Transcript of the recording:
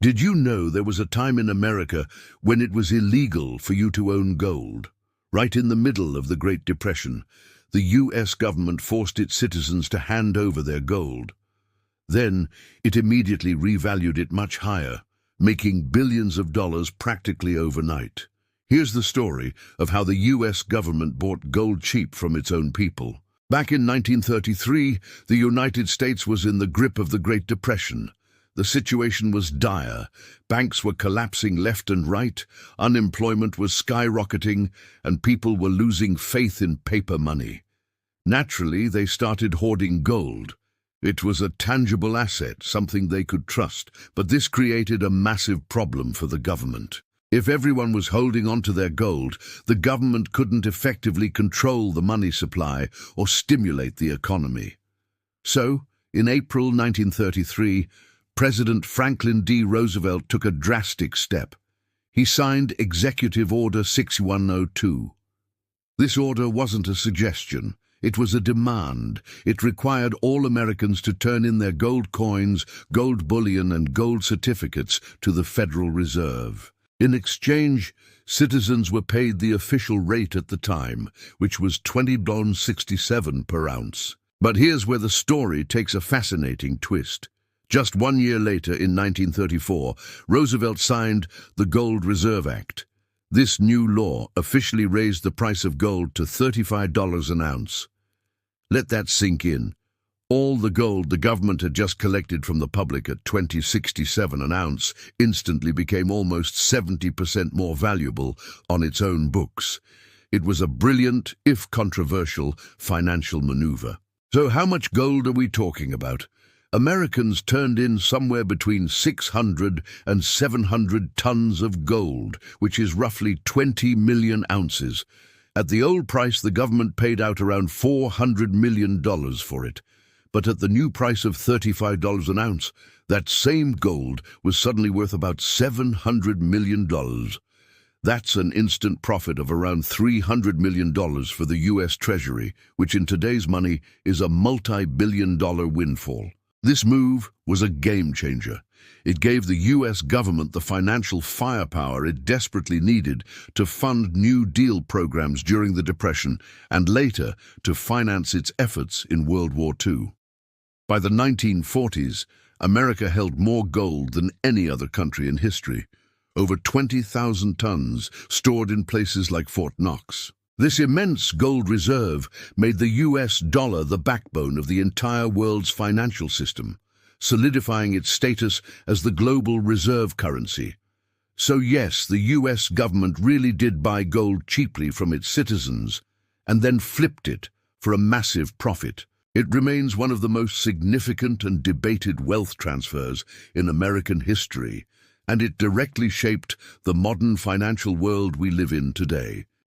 Did you know there was a time in America when it was illegal for you to own gold? Right in the middle of the Great Depression, the US government forced its citizens to hand over their gold. Then, it immediately revalued it much higher, making billions of dollars practically overnight. Here's the story of how the US government bought gold cheap from its own people. Back in 1933, the United States was in the grip of the Great Depression. The situation was dire. Banks were collapsing left and right, unemployment was skyrocketing, and people were losing faith in paper money. Naturally, they started hoarding gold. It was a tangible asset, something they could trust, but this created a massive problem for the government. If everyone was holding on to their gold, the government couldn't effectively control the money supply or stimulate the economy. So, in April 1933, President Franklin D. Roosevelt took a drastic step. He signed Executive Order 6102. This order wasn't a suggestion. It was a demand. It required all Americans to turn in their gold coins, gold bullion, and gold certificates to the Federal Reserve. In exchange, citizens were paid the official rate at the time, which was $20.67 per ounce. But here's where the story takes a fascinating twist. Just 1 year later, in 1934, Roosevelt signed the Gold Reserve Act. This new law officially raised the price of gold to $35 an ounce. Let that sink in. All the gold the government had just collected from the public at $20.67 an ounce instantly became almost 70% more valuable on its own books. It was a brilliant, if controversial, financial maneuver. So how much gold are we talking about? Americans turned in somewhere between 600 and 700 tons of gold, which is roughly 20 million ounces. At the old price, the government paid out around $400 million for it. But at the new price of $35 an ounce, that same gold was suddenly worth about $700 million. That's an instant profit of around $300 million for the US Treasury, which in today's money is a multi-billion-dollar windfall. This move was a game-changer. It gave the US government the financial firepower it desperately needed to fund New Deal programs during the Depression and later to finance its efforts in World War II. By the 1940s, America held more gold than any other country in history, over 20,000 tons stored in places like Fort Knox. This immense gold reserve made the US dollar the backbone of the entire world's financial system, solidifying its status as the global reserve currency. So yes, the US government really did buy gold cheaply from its citizens and then flipped it for a massive profit. It remains one of the most significant and debated wealth transfers in American history, and it directly shaped the modern financial world we live in today.